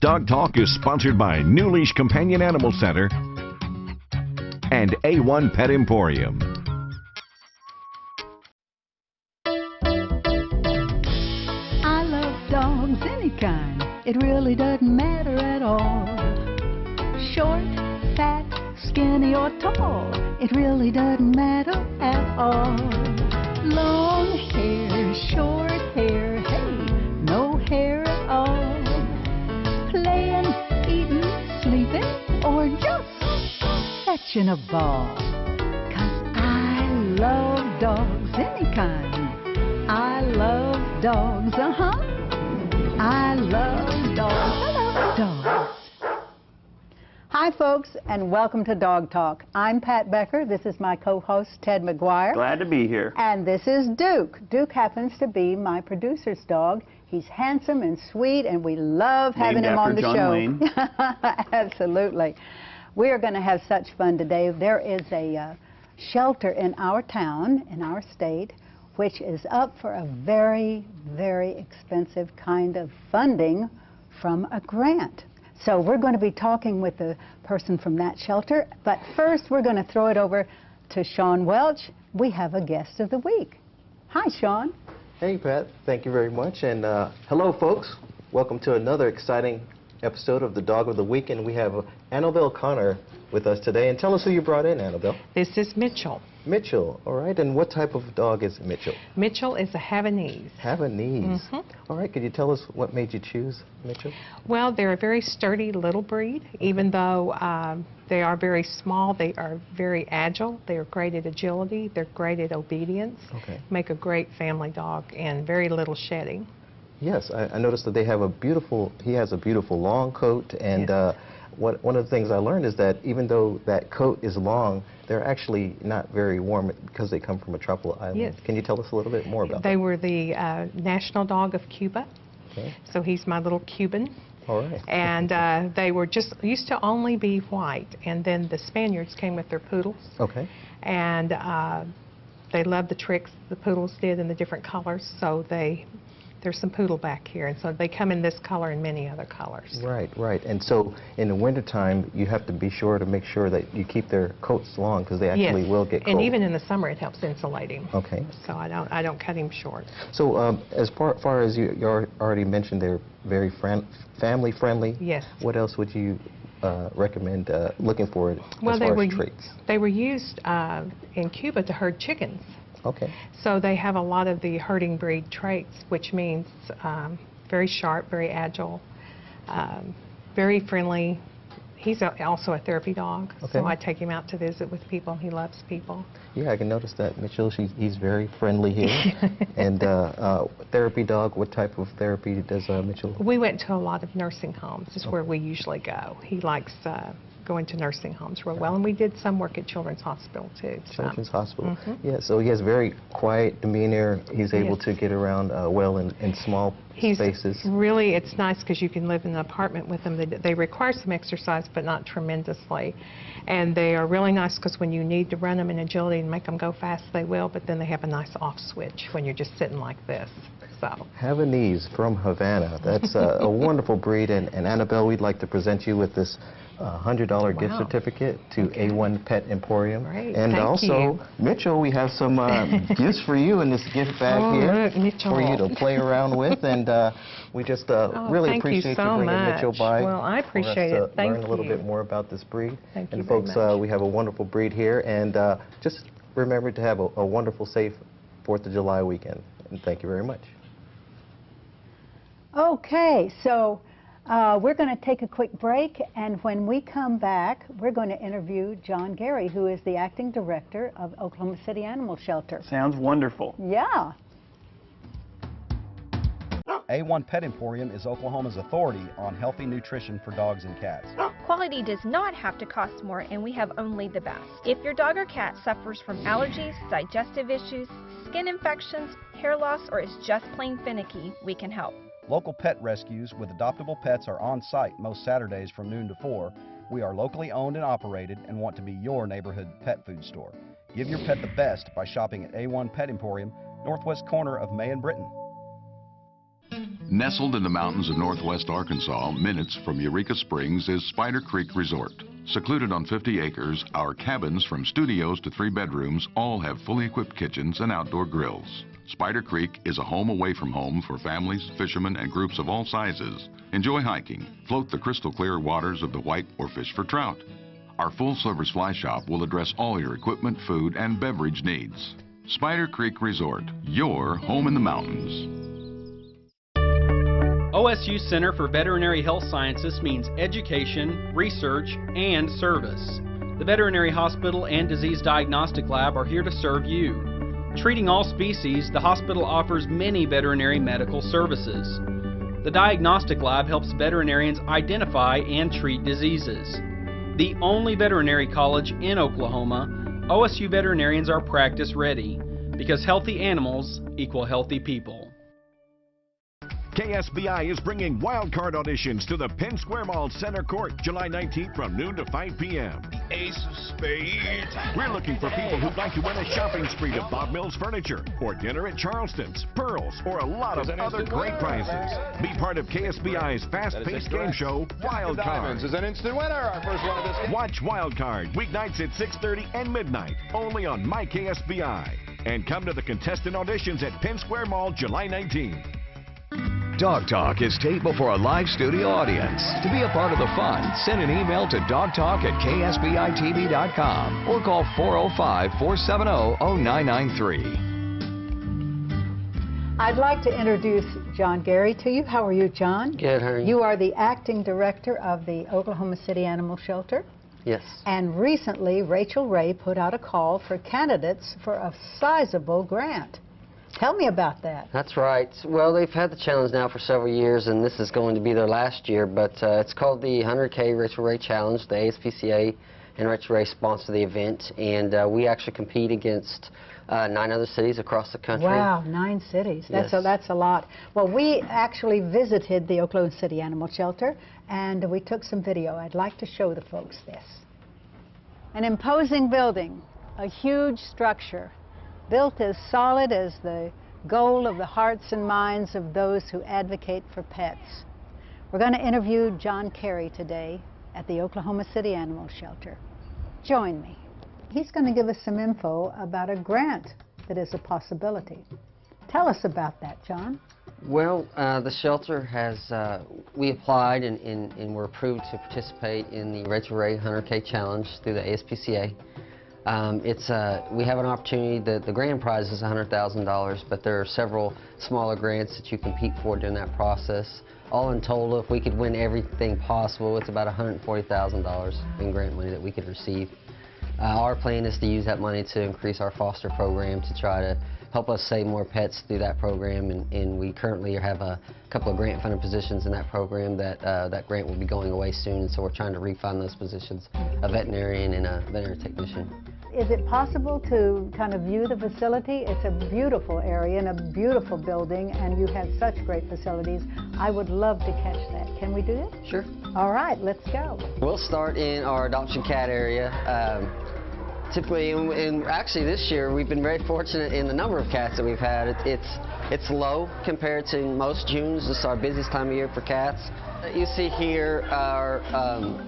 Dog Talk is sponsored by New Leash Companion Animal Center and A1 Pet Emporium. I love dogs any kind. It really doesn't matter at all. Short, fat, skinny or tall. It really doesn't matter at all. Long hair, short hair, hey, no hair at all. Playing, eating, sleeping, or just fetching a ball. 'Cause I love dogs any kind. I love dogs, I love dogs. I love dogs. Hi, folks, and welcome to Dog Talk. I'm Pat Becker. This is my co-host, Ted McGuire. Glad to be here. And this is Duke. Duke happens to be my producer's dog. He's handsome and sweet, and we love having him on the show. Named after John Wayne. Absolutely. We are going to have such fun today. There is a shelter in our town, in our state, which is up for a very, very expensive kind of funding from a grant. So we're going to be talking with the person from that shelter. But first, we're going to throw it over to Sean Welch. We have a guest of the week. Hi, Sean. Hey, Pat. Thank you very much. And hello, folks. Welcome to another exciting episode of the Dog of the Week. And we have Annabelle Connor with us today. And tell us who you brought in, Annabelle. This is Mitchell. Mitchell. All right. And what type of dog is Mitchell? Mitchell is a Havanese. Havanese. All right. Could you tell us what made you choose Mitchell? Well, they're a very sturdy little breed. Even though they are very small, they are very agile. They are great at agility. They're great at obedience. Okay. Make a great family dog and very little shedding. Yes. I noticed that they have he has a beautiful long coat. And Yes. One of the things I learned is that even though that coat is long, they're actually not very warm because they come from a tropical island. Yes. Can you tell us a little bit more about that? They were the national dog of Cuba. Okay. So he's my little Cuban. All right. And they were used to only be white. And then the Spaniards came with their poodles. Okay. And they loved the tricks the poodles did in the different colors, so there's some poodle back here, and so they come in this color and many other colors. Right, right. And so in the wintertime, you have to be sure to make sure that you keep their coats long because they actually Yes. will get cold. And even in the summer, it helps insulate him. Okay. So I don't cut him short. So as far as you already mentioned, they're very family friendly. Yes. What else would you recommend looking for as Well, far as traits? they were used in Cuba to herd chickens. Okay. So they have a lot of the herding breed traits, which means very sharp, very agile, very friendly. He's also a therapy dog, Okay. so I take him out to visit with people. He loves people. Yeah, I can notice that, Mitchell. He's very friendly here. And therapy dog, what type of therapy does Mitchell? We went to a lot of nursing homes. Is where we usually go. He likes going to nursing homes real well, and we did some work at Children's Hospital too. Children's Hospital. Yeah, so he has very quiet demeanor. He's able to get around well in small spaces. Really, it's nice because you can live in an apartment with them. They require some exercise, but not tremendously. And they are really nice because when you need to run them in agility and make them go fast, they will, but then they have a nice off switch when you're just sitting like this. So. Havanese from Havana. That's a wonderful breed. And Annabelle, we'd like to present you with this $100 gift Wow. certificate to A1 Pet Emporium. Great. And Thank also, you. Mitchell, we have some gifts for you in this gift bag here Look, Mitchell. for you to play around with. And we just really thank you appreciate so you bringing Mitchell much. by. Well, I appreciate for us it. to Thank learn a little you. bit more about this breed. Thank and you very folks, much. we have a wonderful breed here. And just remember to have a wonderful, safe 4th of July weekend. And thank you very much. Okay, so we're going to take a quick break, and when we come back, we're going to interview John Gary, who is the acting director of Oklahoma City Animal Shelter. Sounds wonderful. Yeah. A1 Pet Emporium is Oklahoma's authority on healthy nutrition for dogs and cats. Quality does not have to cost more, and we have only the best. If your dog or cat suffers from allergies, digestive issues, skin infections, hair loss, or is just plain finicky, we can help. Local pet rescues with adoptable pets are on site most Saturdays from noon to 4. We are locally owned and operated and want to be your neighborhood pet food store. Give your pet the best by shopping at A1 Pet Emporium, northwest corner of May and Britton. Nestled in the mountains of northwest Arkansas, minutes from Eureka Springs, is Spider Creek Resort. Secluded on 50 acres, our cabins from studios to 3 bedrooms all have fully equipped kitchens and outdoor grills. Spider Creek is a home away from home for families, fishermen, and groups of all sizes. Enjoy hiking, float the crystal clear waters of the White, or fish for trout. Our full-service fly shop will address all your equipment, food, and beverage needs. Spider Creek Resort, your home in the mountains. OSU Center for Veterinary Health Sciences means education, research, and service. The Veterinary Hospital and Disease Diagnostic Lab are here to serve you. Treating all species, the hospital offers many veterinary medical services. The Diagnostic Lab helps veterinarians identify and treat diseases. The only veterinary college in Oklahoma, OSU veterinarians are practice ready, because healthy animals equal healthy people. KSBI is bringing wildcard auditions to the Penn Square Mall Center Court, July 19th from noon to 5 p.m. Ace of Spades. We're looking for people who'd like to win a shopping spree to Bob Mills Furniture, or dinner at Charleston's, Pearls, or a lot of other great prizes. Be part of KSBI's fast-paced game show, Wildcard. Is an instant winner. Our first one of this game. Watch Wildcard weeknights at 6:30 and midnight, only on MyKSBI. And come to the contestant auditions at Penn Square Mall, July 19th. Dog Talk is taped before a live studio audience. To be a part of the fun, send an email to dogtalk@ksbitv.com or call 405-470-0993. I'd like to introduce John Gary to you. How are you, John? Good, how are you? You are the acting director of the Oklahoma City Animal Shelter. Yes. And recently, Rachel Ray put out a call for candidates for a sizable grant. Tell me about that. That's right. Well, they've had the challenge now for several years, and this is going to be their last year, but it's called the 100K Rachel Ray Challenge. The ASPCA and Rachel Ray sponsor the event, and we actually compete against 9 other cities across the country. Wow, 9 cities. Yes. That's a lot. Well, we actually visited the Oklahoma City Animal Shelter, and we took some video. I'd like to show the folks this. An imposing building, a huge structure, built as solid as the goal of the hearts and minds of those who advocate for pets. We're going to interview John Carey today at the Oklahoma City Animal Shelter. Join me. He's going to give us some info about a grant that is a possibility. Tell us about that, John. Well, the shelter has, we applied and were approved to participate in the Rachel Ray 100K Challenge through the ASPCA. We have an opportunity, the grand prize is $100,000, but there are several smaller grants that you compete for during that process. All in total, if we could win everything possible, it's about $140,000 in grant money that we could receive. Our plan is to use that money to increase our foster program to try to help us save more pets through that program, and we currently have a couple of grant funded positions in that program that grant will be going away soon, so we're trying to refund those positions, a veterinarian and a veterinary technician. Is it possible to kind of view the facility? It's a beautiful area and a beautiful building, and you have such great facilities. I would love to catch that. Can we do it? Sure. All right, let's go. We'll start in our adoption cat area. Typically, and actually this year, we've been very fortunate in the number of cats that we've had. It's low compared to most Junes. This is our busiest time of year for cats. You see here are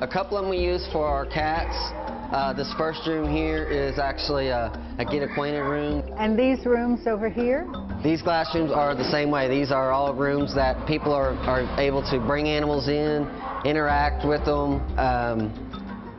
a couple of them we use for our cats. This first room here is actually a get acquainted room. And these rooms over here? These glass rooms are the same way. These are all rooms that people are able to bring animals in, interact with them,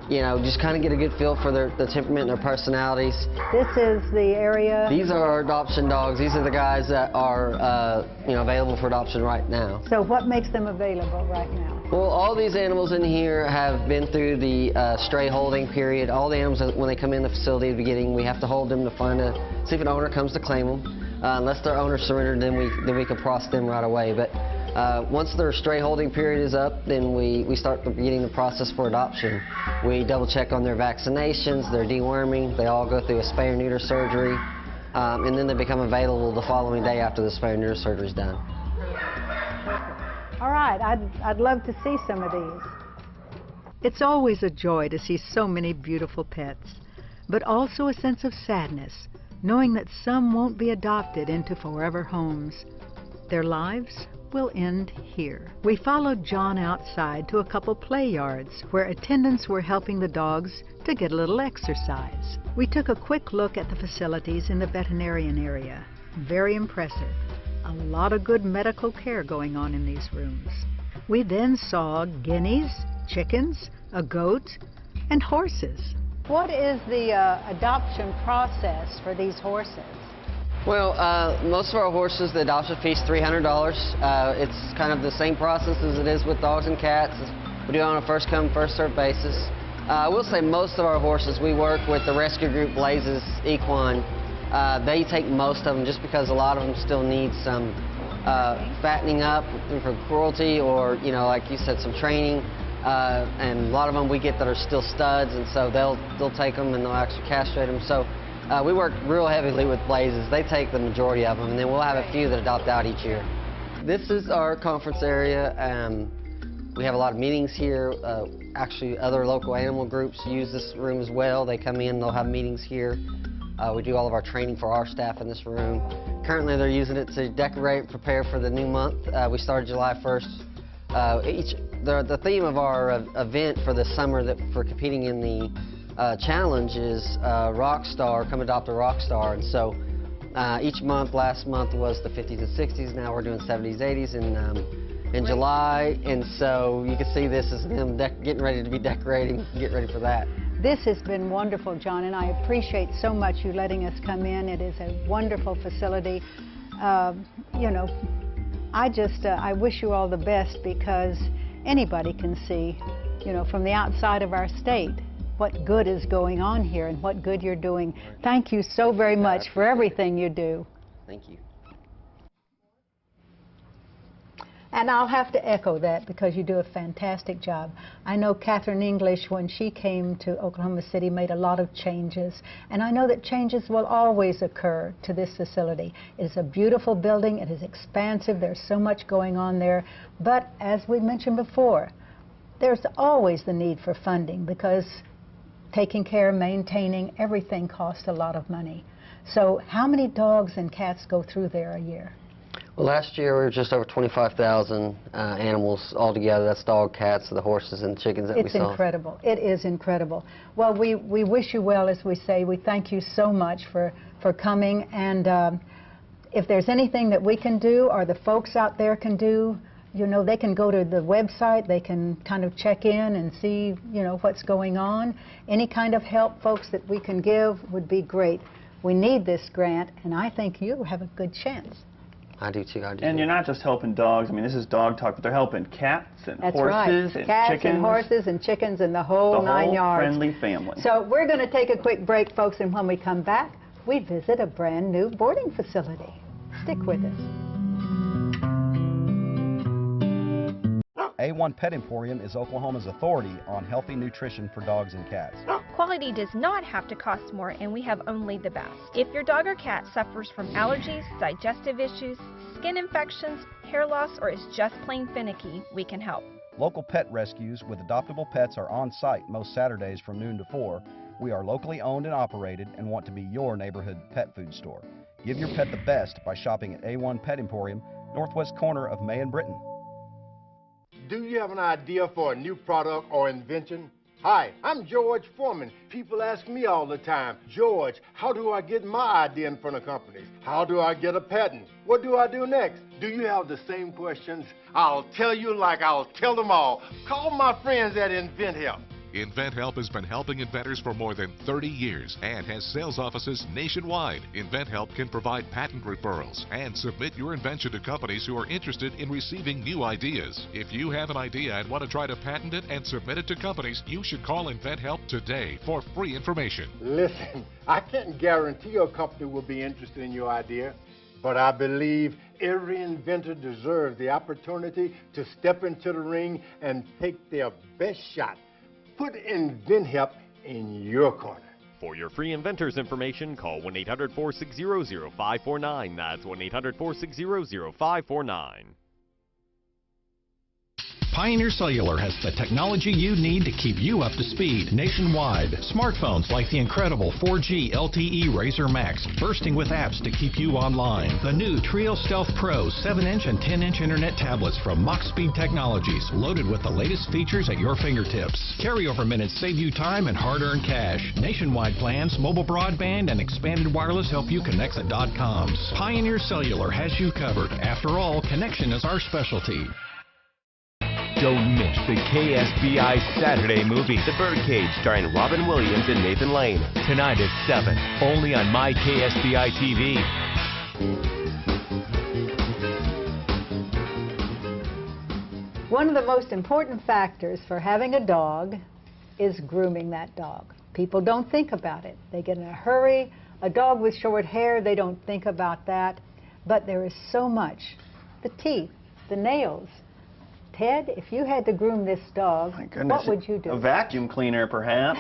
you know, just kind of get a good feel for their temperament and their personalities. This is the area? These are our adoption dogs. These are the guys that are, you know, available for adoption right now. So what makes them available right now? Well, all these animals in here have been through the stray holding period. All the animals, when they come in the facility at the beginning, we have to hold them to see if an owner comes to claim them. Unless their owner surrendered, then we can process them right away. But once their stray holding period is up, then we start beginning the process for adoption. We double check on their vaccinations, their deworming. They all go through a spay or neuter surgery, and then they become available the following day after the spay or neuter surgery is done. All right, I'd love to see some of these. It's always a joy to see so many beautiful pets, but also a sense of sadness, knowing that some won't be adopted into forever homes. Their lives will end here. We followed John outside to a couple play yards where attendants were helping the dogs to get a little exercise. We took a quick look at the facilities in the veterinarian area. Very impressive. A lot of good medical care going on in these rooms. We then saw guineas, chickens, a goat, and horses. What is the adoption process for these horses? Well, most of our horses, the adoption fee is $300. It's kind of the same process as it is with dogs and cats. We do it on a first-come, first-served basis. I will say most of our horses, we work with the rescue group Blazes Equine. They take most of them just because a lot of them still need some fattening up for cruelty or, you know, like you said, some training. And a lot of them we get that are still studs, and so they'll take them and they'll actually castrate them. So we work real heavily with Blazes. They take the majority of them, and then we'll have a few that adopt out each year. This is our conference area. We have a lot of meetings here. Actually, other local animal groups use this room as well. They come in, they'll have meetings here. We do all of our training for our staff in this room. Currently, they're using it to decorate, prepare for the new month. We started July 1st. The theme of our event for the summer for competing in the challenge is Rockstar, Come Adopt a Rockstar. And so each month, last month was the 50s and 60s. Now we're doing 70s, 80s in July. And so you can see this is them getting ready to be decorating, get ready for that. This has been wonderful, John, and I appreciate so much you letting us come in. It is a wonderful facility. You know, I wish you all the best because anybody can see, you know, from the outside of our state what good is going on here and what good you're doing. Thank you so very much for everything you do. Thank you. And I'll have to echo that because you do a fantastic job. I know Catherine English, when she came to Oklahoma City, made a lot of changes. And I know that changes will always occur to this facility. It is a beautiful building. It is expansive. There's so much going on there. But as we mentioned before, there's always the need for funding because taking care, maintaining, everything costs a lot of money. So how many dogs and cats go through there a year? Well, last year we were just over 25,000 animals altogether. That's dog, cats, the horses, and chickens that we saw. It's incredible. It is incredible. Well, we wish you well, as we say. We thank you so much for coming. And if there's anything that we can do or the folks out there can do, you know, they can go to the website. They can kind of check in and see, you know, what's going on. Any kind of help, folks, that we can give would be great. We need this grant, and I think you have a good chance. I do too. And you're not just helping dogs. I mean, this is Dog Talk, but they're helping cats and That's horses right. and Cats chickens. and horses and chickens and the whole 9 yards. Friendly family. So we're going to take a quick break, folks, and when we come back, we visit a brand new boarding facility. Stick with us. A1 Pet Emporium is Oklahoma's authority on healthy nutrition for dogs and cats. Quality does not have to cost more, and we have only the best. If your dog or cat suffers from allergies, digestive issues, skin infections, hair loss, or is just plain finicky, we can help. Local pet rescues with adoptable pets are on site most Saturdays from noon to 4. We are locally owned and operated and want to be your neighborhood pet food store. Give your pet the best by shopping at A1 Pet Emporium, northwest corner of May and Britton. Do you have an idea for a new product or invention? Hi, I'm George Foreman. People ask me all the time, George, how do I get my idea in front of companies? How do I get a patent? What do I do next? Do you have the same questions? I'll tell you like I'll tell them all. Call my friends at InventHelp. InventHelp has been helping inventors for more than 30 years and has sales offices nationwide. InventHelp can provide patent referrals and submit your invention to companies who are interested in receiving new ideas. If you have an idea and want to try to patent it and submit it to companies, you should call InventHelp today for free information. Listen, I can't guarantee a company will be interested in your idea, but I believe every inventor deserves the opportunity to step into the ring and take their best shot. Put InventHelp in your corner. For your free inventors information, call 1-800-460-0549. That's 1-800-460-0549. Pioneer Cellular has the technology you need to keep you up to speed nationwide. Smartphones like the incredible 4G LTE Razr Max, bursting with apps to keep you online. The new Trio Stealth Pro 7-inch and 10-inch internet tablets from Mach Speed Technologies, loaded with the latest features at your fingertips. Carryover minutes save you time and hard-earned cash. Nationwide plans, mobile broadband, and expanded wireless help you connect the .coms. Pioneer Cellular has you covered. After all, connection is our specialty. Don't miss the KSBI Saturday movie, The Birdcage, starring Robin Williams and Nathan Lane. Tonight at 7, only on My KSBI TV. One of the most important factors for having a dog is grooming that dog. People don't think about it. They get in a hurry. A dog with short hair, they don't think about that. But there is so much. The teeth, the nails. Ted, if you had to groom this dog, what would you do? A vacuum cleaner, perhaps.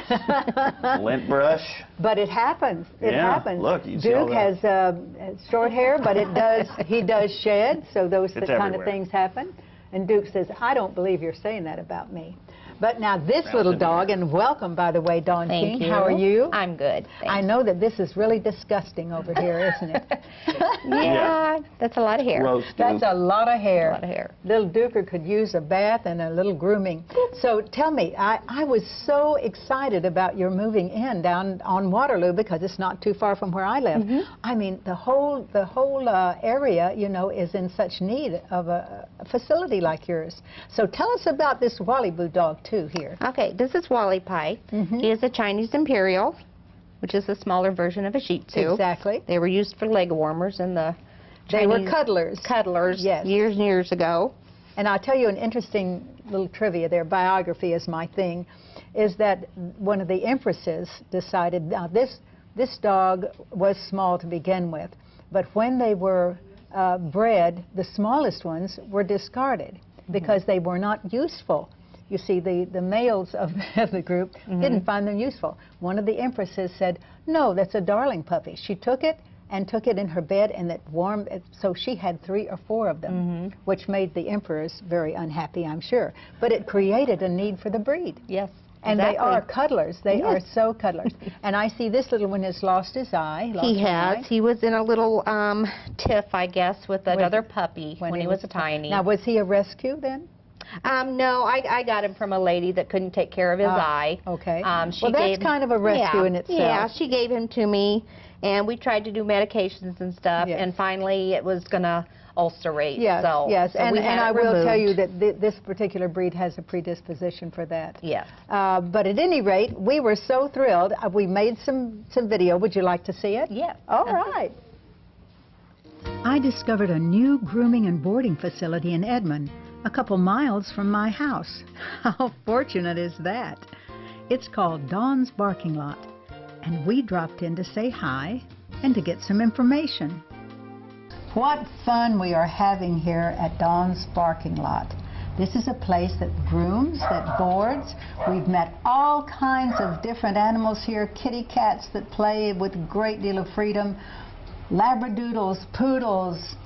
Lint brush. But it happens. It happens. Look, you see all Duke that. has short hair, but he does shed, so those kind of things happen. And Duke says, I don't believe you're saying that about me. But now this little dog, and welcome, by the way, Dawn King. How are you? I'm good. Thanks. I know that this is really disgusting over here, isn't it? Yeah, that's a lot of hair. That's a lot of hair. A lot of hair. Little Duker could use a bath and a little grooming. So tell me, I was so excited about your moving in down on Waterloo because it's not too far from where I live. I mean, the whole area, you know, is in such need of a facility like yours. So tell us about this Wally-Boo dog here. Okay, this is Wally Pie. He is a Chinese Imperial, which is a smaller version of a Shih Tzu. Exactly. They were used for leg warmers in the Chinese They were cuddlers. Cuddlers, yes. Years and years ago. And I'll tell you an interesting little trivia there. Biography is my thing. Is that one of the empresses decided, now this dog was small to begin with, but when they were bred, the smallest ones were discarded because they were not useful. You see, the males of the group didn't find them useful. One of the empresses said, no, that's a darling puppy. She took it and took it in her bed, and it warmed, so she had 3 or 4 of them, which made the emperors very unhappy, I'm sure. But it created a need for the breed. Yes. And they are cuddlers. They are so cuddlers. And I see this little one has lost his eye. He has. He was in a little tiff, I guess, with another puppy when he was tiny. Now, was he a rescue then? No, I got him from a lady that couldn't take care of his eye. Okay. Well, that's kind of a rescue in itself. Yeah, she gave him to me, and we tried to do medications and stuff, and finally it was going to ulcerate. Yes, yes. So and I will tell you that this particular breed has a predisposition for that. Yes. But at any rate, we were so thrilled. We made some video. Would you like to see it? Yes. All right. I discovered a new grooming and boarding facility in Edmond, a couple miles from my house. How fortunate is that? It's called Dawn's Barking Lot, and we dropped in to say hi and to get some information. What fun we are having here at Dawn's Barking Lot. This is a place that grooms, that boards. We've met all kinds of different animals here, kitty cats that play with a great deal of freedom, labradoodles, poodles,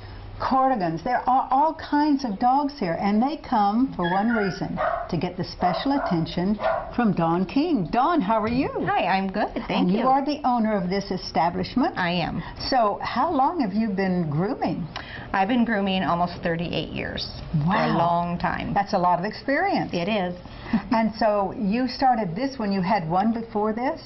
Cordigans. There are all kinds of dogs here, and they come for one reason, to get the special attention from Dawn King. Dawn, how are you? Hi, I'm good, thank you. And you are the owner of this establishment? I am. So how long have you been grooming? I've been grooming almost 38 years. Wow. For a long time. That's a lot of experience. It is. And so you started this when you had one before this?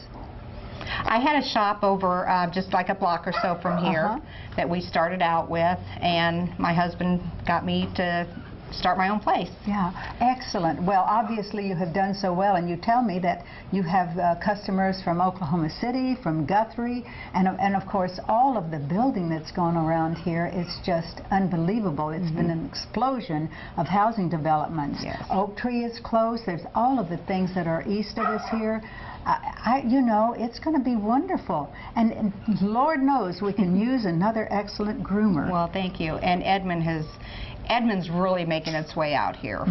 I had a shop over just like a block or so from here that we started out with, and my husband got me to start my own place. Yeah, excellent. Well, obviously you have done so well, and you tell me that you have customers from Oklahoma City, from Guthrie, and of course all of the building that's gone around here is just unbelievable. It's been an explosion of housing developments. Yes. Oak Tree is close. There's all of the things that are east of us here. You know, it's going to be wonderful. And Lord knows we can use another excellent groomer. Well, thank you. And Edmond's really making its way out here.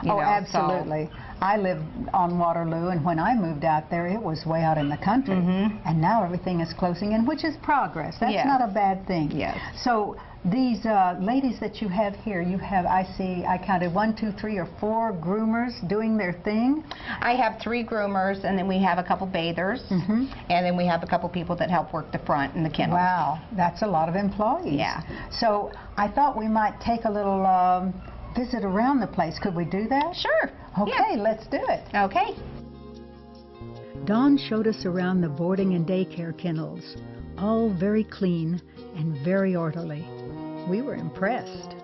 Oh, absolutely. I lived on Waterloo, and when I moved out there, it was way out in the country. And now everything is closing in, which is progress. That's not a bad thing. Yes. So These ladies that you have here, you have, I counted 1, 2, 3, or 4 groomers doing their thing? I have 3 groomers, and then we have a couple bathers, and then we have a couple people that help work the front and the kennels. Wow, that's a lot of employees. Yeah. So I thought we might take a little visit around the place. Could we do that? Sure. Okay, let's do it. Okay. Dawn showed us around the boarding and daycare kennels, all very clean and very orderly. We were impressed.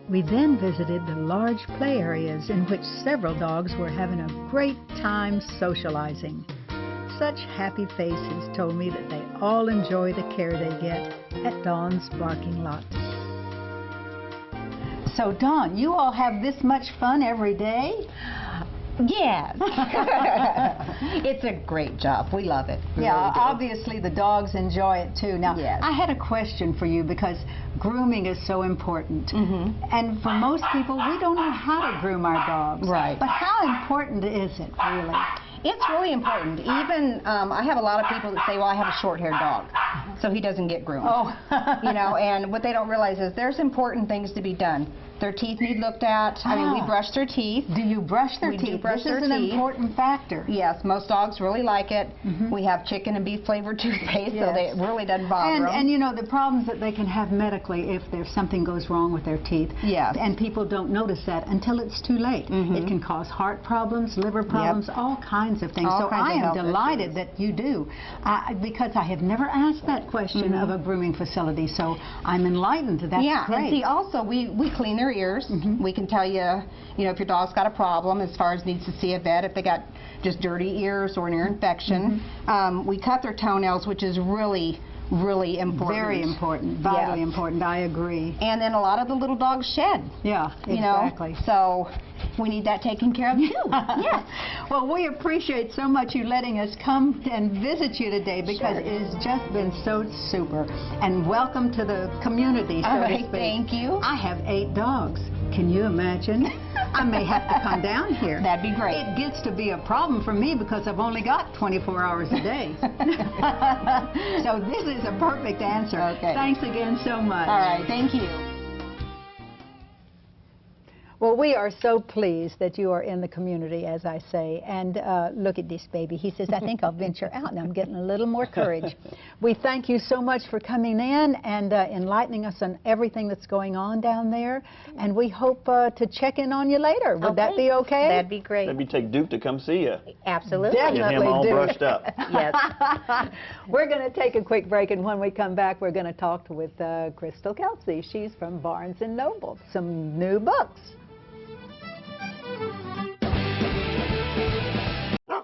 We then visited the large play areas in which several dogs were having a great time socializing. Such happy faces told me that they all enjoy the care they get at Dawn's Barking Lot. So Dawn, you all have this much fun every day? Yes. It's a great job. We love it. We Yeah, really do. obviously the dogs enjoy it too. Now, Yes. I had a question for you because grooming is so important. And for most people, we don't know how to groom our dogs. Right. But how important is it, really? It's really important. Even, I have a lot of people that say, well, I have a short-haired dog, so he doesn't get groomed. Oh. You know, and what they don't realize is there's important things to be done. Their teeth need looked at. I mean, we brush their teeth. Do you brush their We teeth? do brush This their is an teeth. important factor. Yes, most dogs really like it. We have chicken and beef flavored toothpaste, so it really doesn't bother them. And you know, the problems that they can have medically if there's something goes wrong with their teeth. Yes. And people don't notice that until it's too late. It can cause heart problems, liver problems, all kinds of things. All so kinds I of am health delighted that you do, because I have never asked that question of a grooming facility. So I'm enlightened. That's yeah, great. and see, also, we clean their ears. We can tell you, you know, if your dog's got a problem as far as needs to see a vet, if they got just dirty ears or an ear infection. We cut their toenails, which is really important. Very important, vitally important, I agree. And then a lot of the little dogs shed. Yeah, exactly. So we need that taken care of too. Yes. Well, we appreciate so much you letting us come and visit you today because it has just been so super. And welcome to the community, so to speak. Thank you. I have 8 dogs. Can you imagine? I may have to come down here. That'd be great. It gets to be a problem for me because I've only got 24 hours a day. So this is a perfect answer. Okay. Thanks again so much. All right, thank you. Well, we are so pleased that you are in the community, as I say. And look at this baby. He says, I think I'll venture out, and I'm getting a little more courage. We thank you so much for coming in and enlightening us on everything that's going on down there. And we hope to check in on you later. Would that be okay? That'd be great. Maybe take Duke to come see you. Absolutely. Definitely Get him all do. brushed up. Yes. We're going to take a quick break, and when we come back, we're going to talk with Crystal Kelsey. She's from Barnes & Noble. Some new books.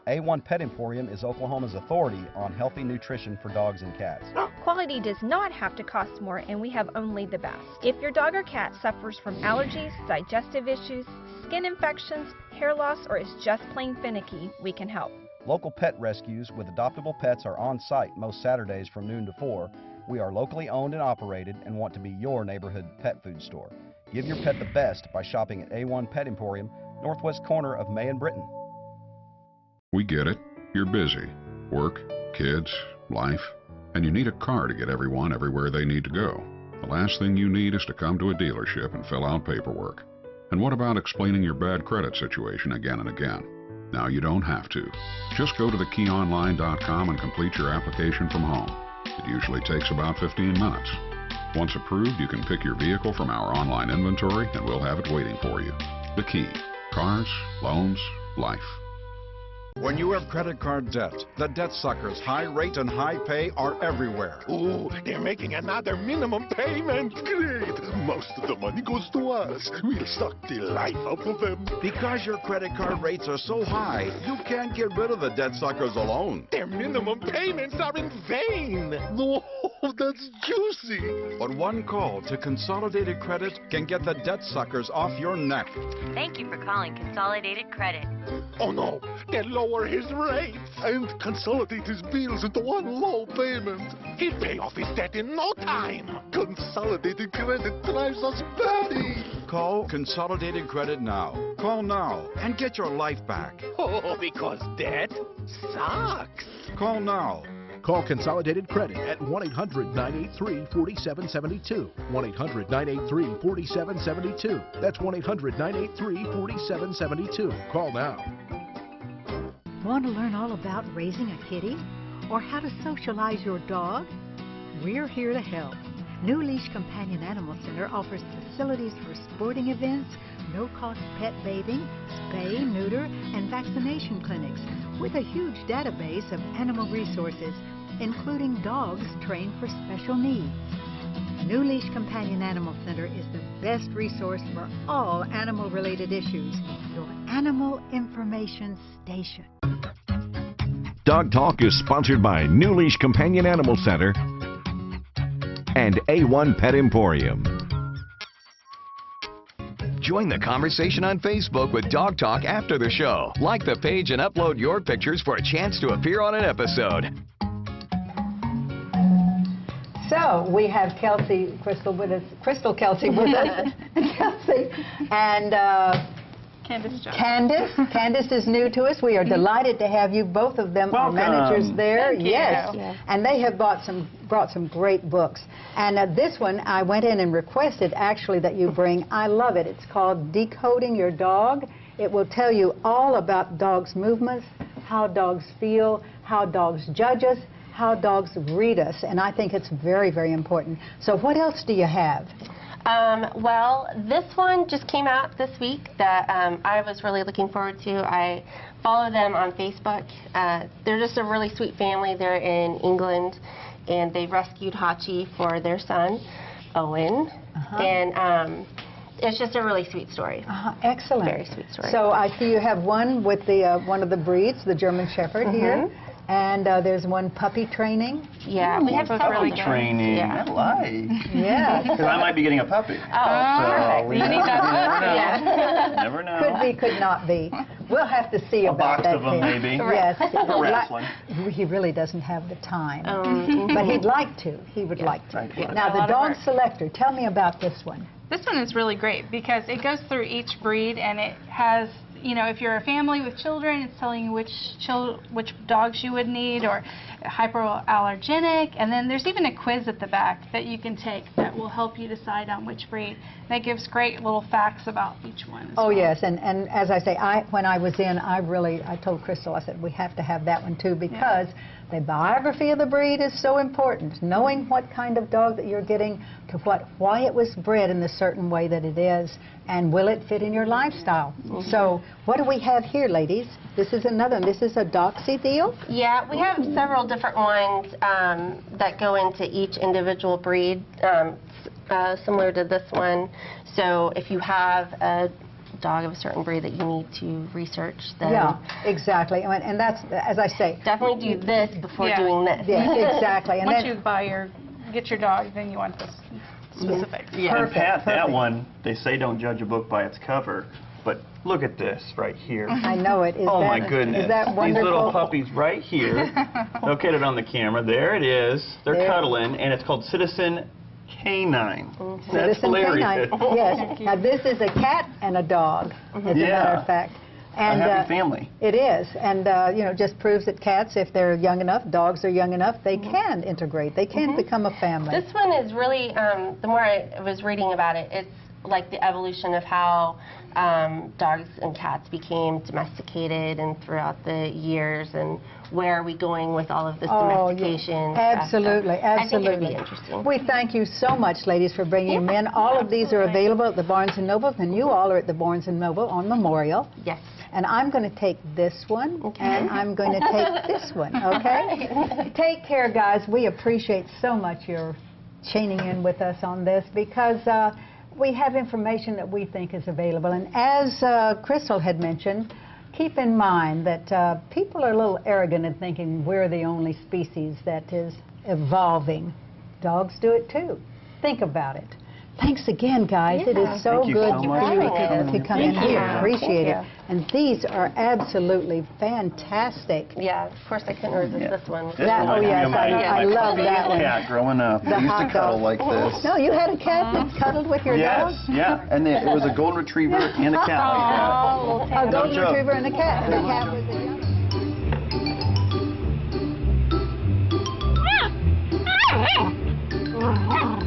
A1 Pet Emporium is Oklahoma's authority on healthy nutrition for dogs and cats. Quality does not have to cost more, and we have only the best. If your dog or cat suffers from allergies, digestive issues, skin infections, hair loss, or is just plain finicky, we can help. Local pet rescues with adoptable pets are on site most Saturdays from noon to 4. We are locally owned and operated and want to be your neighborhood pet food store. Give your pet the best by shopping at A1 Pet Emporium, northwest corner of May and Britton. We get it. You're busy. Work, kids, life, and you need a car to get everyone everywhere they need to go. The last thing you need is to come to a dealership and fill out paperwork. And what about explaining your bad credit situation again and again? Now you don't have to. Just go to thekeyonline.com and complete your application from home. It usually takes about 15 minutes. Once approved, you can pick your vehicle from our online inventory and we'll have it waiting for you. The Key. Cars, loans, life. When you have credit card debt, the debt suckers' high rate and high pay are everywhere. Ooh, they're making another minimum payment. Great. Most of the money goes to us. We'll suck the life out of them. Because your credit card rates are so high, you can't get rid of the debt suckers alone. Their minimum payments are in vain. No, that's juicy. But one call to Consolidated Credit can get the debt suckers off your neck. Thank you for calling Consolidated Credit. Oh no, they lower his rates and consolidate his bills into one low payment. He'll pay off his debt in no time. Consolidated Credit drives us batty. Call Consolidated Credit now. Call now and get your life back. Oh, because debt sucks. Call now. Call Consolidated Credit at 1-800-983-4772. 1-800-983-4772. That's 1-800-983-4772. Call now. Want to learn all about raising a kitty or how to socialize your dog? We're here to help. New Leash Companion Animal Center offers facilities for sporting events, no-cost pet bathing, spay, neuter, and vaccination clinics with a huge database of animal resources, including dogs trained for special needs. New Leash Companion Animal Center is the best resource for all animal-related issues. Your animal information station. Dog Talk is sponsored by New Leash Companion Animal Center and A1 Pet Emporium. Join the conversation on Facebook with Dog Talk after the show. Like the page and upload your pictures for a chance to appear on an episode. So we have Crystal Kelsey with us, Kelsey, and Candace Jones. Candace is new to us. We are delighted to have you. Both of them are managers there. Thank you. Yes, and they have brought some great books. And this one I went in and requested actually that you bring. I love it. It's called Decoding Your Dog. It will tell you all about dogs' movements, how dogs feel, how dogs judge us, how dogs read us, and I think it's very, very important. So what else do you have? Well, this one just came out this week that I was really looking forward to. I follow them on Facebook. They're just a really sweet family. They're in England, and they rescued Hachi for their son, Owen. And it's just a really sweet story. Excellent. Very sweet story. So I see you have one with the one of the breeds, the German Shepherd here. And there's one puppy training. Yeah, we have some really good training. Yeah. I like. Yeah. Because I might be getting a puppy. Oh, we you need that. never know. Could be, could not be. We'll have to see about that. A box of them, maybe. Yes. For wrestling. He really doesn't have the time. But he'd like to. He would like to. Yeah. Now, the dog selector, tell me about this one. This one is really great because it goes through each breed and it has, you know, if you're a family with children, it's telling you which dogs you would need or hypoallergenic. And then there's even a quiz at the back that you can take that will help you decide on which breed. That gives great little facts about each one. Oh, yes. And as I say, when I was in, I told Crystal, I said, we have to have that one too because the biography of the breed is so important. Knowing what kind of dog that you're getting, to why it was bred in the certain way that it is, and will it fit in your lifestyle. So what do we have here, ladies? This is another one. This is a Doxy deal? Yeah, we have several different ones that go into each individual breed, similar to this one. So if you have a dog of a certain breed that you need to research, then exactly. And that's, as I say, definitely do this before doing this. Yeah, exactly. And once you get your dog, then you want the specifics. Yeah, and Pat, that one, they say don't judge a book by its cover, but look at this right here. I know it. Oh my goodness. Is that wonderful? These little puppies right here, located on the camera. There it is. They're cuddling, and it's called Citizen Canine. That's hilarious. Canine. Yes. Now this is a cat and a dog, as a matter of fact. And, a happy family. It is, and you know, just proves that cats, if they're young enough, dogs are young enough, they can integrate. They can become a family. This one is really, the more I was reading about it, it's like the evolution of how dogs and cats became domesticated and throughout the years, and where are we going with all of this domestication? Yes. Absolutely, absolutely. I think it'd be interesting. We thank you so much, ladies, for bringing them in. All of these are available at the Barnes & Noble, and you all are at the Barnes & Noble on Memorial. Yes. And I'm going to take this one, and I'm going to take this one, okay? Take care, guys. We appreciate so much your chaining in with us on this because we have information that we think is available. And as Crystal had mentioned, keep in mind that people are a little arrogant in thinking we're the only species that is evolving. Dogs do it too. Think about it. Thanks again, guys. Yeah. It is so good for you to come in here. Appreciate it. And these are absolutely fantastic. Yeah, of course I couldn't resist this one. Oh, yes, I love that one. Cat growing up. The I used hot to cuddle dog. like this. No, you had a cat that cuddled with your dog? Yes, and it was a golden retriever and a cat like that. A golden retriever and a cat. And the cat was a young Wow.